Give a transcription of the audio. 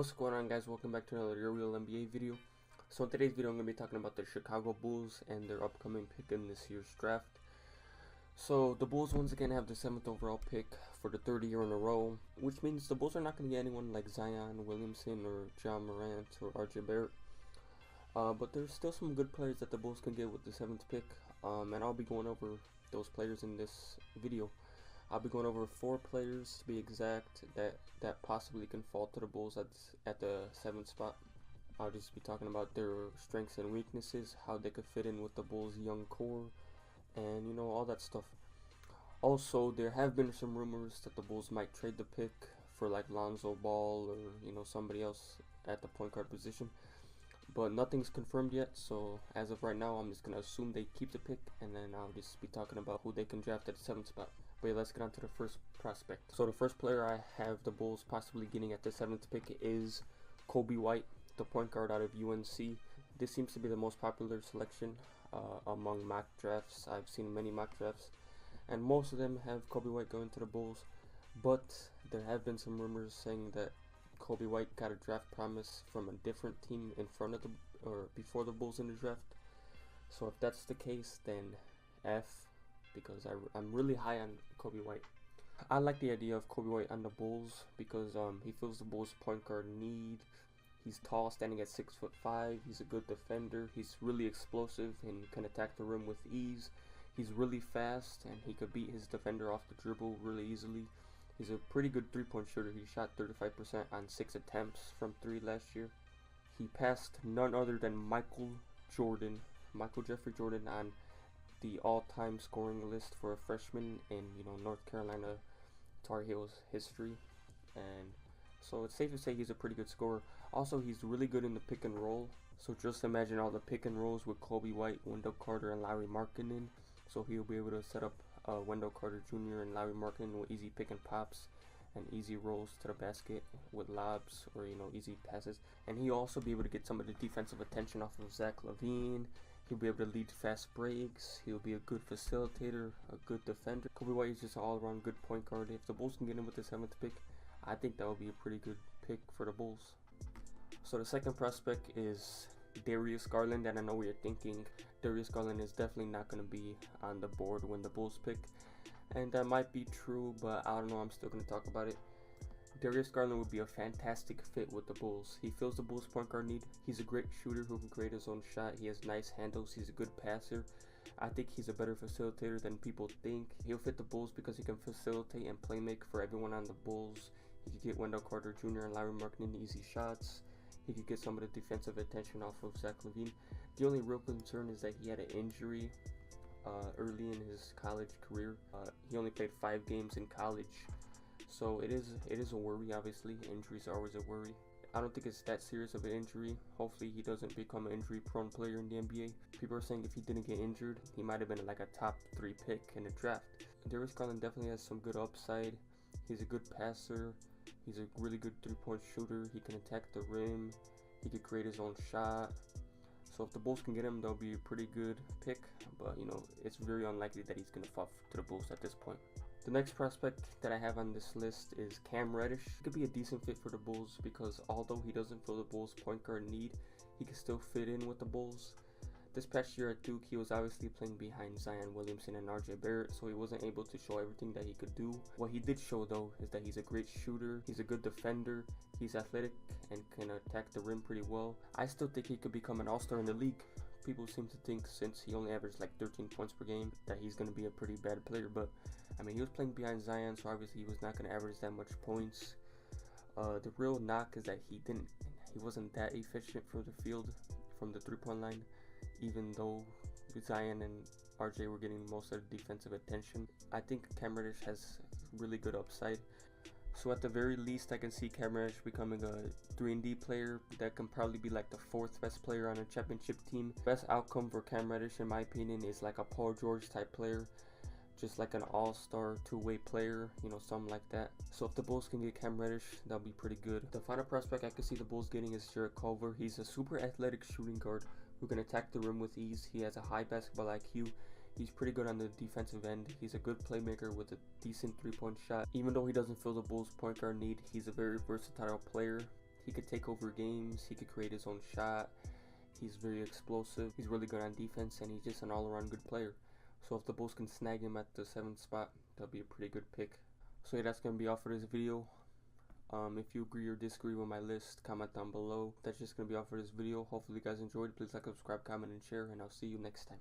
What's going on, guys? Welcome back to another Your Real NBA video. So in today's video I'm going to be talking about the Chicago Bulls and their upcoming pick in this year's draft. So the Bulls once again have the 7th overall pick for the third year in a row, which means the Bulls are not going to get anyone like Zion Williamson or John Morant or RJ Barrett. But there's still some good players that the Bulls can get with the 7th pick, and I'll be going over those players in this video. I'll be going over 4 players to be exact that possibly can fall to the Bulls at the 7th spot. I'll just be talking about their strengths and weaknesses, how they could fit in with the Bulls' young core, and all that stuff. Also, there have been some rumors that the Bulls might trade the pick for like Lonzo Ball or somebody else at the point guard position, but nothing's confirmed yet. So as of right now, I'm just gonna assume they keep the pick, and then I'll just be talking about who they can draft at the 7th spot. But yeah, let's get on to the first prospect. So the first player I have the Bulls possibly getting at the 7th pick is Coby White, the point guard out of UNC. This seems to be the most popular selection among mock drafts. I've seen many mock drafts, and most of them have Coby White going to the Bulls. But there have been some rumors saying that Coby White got a draft promise from a different team in front of before the Bulls in the draft. So if that's the case, then F, because I'm really high on Coby White. I like the idea of Coby White on the Bulls because he fills the Bulls' point guard need. He's tall, standing at 6'5". He's a good defender. He's really explosive and can attack the rim with ease. He's really fast, and he could beat his defender off the dribble really easily. He's a pretty good three-point shooter. He shot 35% on 6 attempts from 3 last year. He passed none other than Michael Jeffrey Jordan on the all-time scoring list for a freshman in North Carolina Tar Heels history, and so it's safe to say he's a pretty good scorer. Also, he's really good in the pick and roll. So just imagine all the pick and rolls with Coby White, Wendell Carter, and Lauri Markkanen. So he'll be able to set up Wendell Carter Jr. and Lauri Markkanen with easy pick and pops and easy rolls to the basket with lobs or easy passes. And he'll also be able to get some of the defensive attention off of Zach LaVine. He'll be able to lead fast breaks. He'll be a good facilitator, a good defender. Coby White is just an all-around good point guard. If the Bulls can get him with the 7th pick, I think that would be a pretty good pick for the Bulls. So the second prospect is Darius Garland, and I know what you're thinking. Darius Garland is definitely not going to be on the board when the Bulls pick, and that might be true, but I don't know, I'm still going to talk about it. Darius Garland would be a fantastic fit with the Bulls. He fills the Bulls' point guard need. He's a great shooter who can create his own shot. He has nice handles. He's a good passer. I think he's a better facilitator than people think. He'll fit the Bulls because he can facilitate and play make for everyone on the Bulls. He could get Wendell Carter Jr. and Lauri Markkanen easy shots. He could get some of the defensive attention off of Zach LaVine. The only real concern is that he had an injury early in his college career. He only played 5 games in college. So it is a worry. Obviously, injuries are always a worry. I don't think it's that serious of an injury. Hopefully he doesn't become an injury-prone player in the NBA. People are saying if he didn't get injured, he might have been like a top 3 pick in the draft. Darius Garland definitely has some good upside. He's a good passer. He's a really good three-point shooter. He can attack the rim. He could create his own shot. So if the Bulls can get him, that'll be a pretty good pick. But it's very unlikely that he's gonna fall to the Bulls at this point. The next prospect that I have on this list is Cam Reddish. He could be a decent fit for the Bulls because although he doesn't fill the Bulls' point guard need, he can still fit in with the Bulls. This past year at Duke, he was obviously playing behind Zion Williamson and RJ Barrett, so he wasn't able to show everything that he could do. What he did show, though, is that he's a great shooter, he's a good defender, he's athletic, and can attack the rim pretty well. I still think he could become an all-star in the league. People seem to think since he only averaged like 13 points per game that he's going to be a pretty bad player, but I mean, he was playing behind Zion, so obviously he was not going to average that much points. The real knock is that he wasn't that efficient for the field from the three-point line, even though Zion and RJ were getting most of the defensive attention. I think Cam Reddish has really good upside. So at the very least, I can see Cam Reddish becoming a 3-and-D player that can probably be like the 4th best player on a championship team. Best outcome for Cam Reddish, in my opinion, is like a Paul George type player. Just like an all-star 2-way player, something like that. So if the Bulls can get Cam Reddish, that'll be pretty good. The final prospect I could see the Bulls getting is Jarrett Culver. He's a super athletic shooting guard who can attack the rim with ease. He has a high basketball IQ. He's pretty good on the defensive end. He's a good playmaker with a decent 3-point shot. Even though he doesn't fill the Bulls' point guard need, he's a very versatile player. He could take over games, he could create his own shot, he's very explosive, he's really good on defense, and he's just an all-around good player. So if the Bulls can snag him at the 7th spot, that'll be a pretty good pick. So yeah, that's going to be all for this video. If you agree or disagree with my list, comment down below. That's just going to be all for this video. Hopefully you guys enjoyed. Please like, subscribe, comment, and share, and I'll see you next time.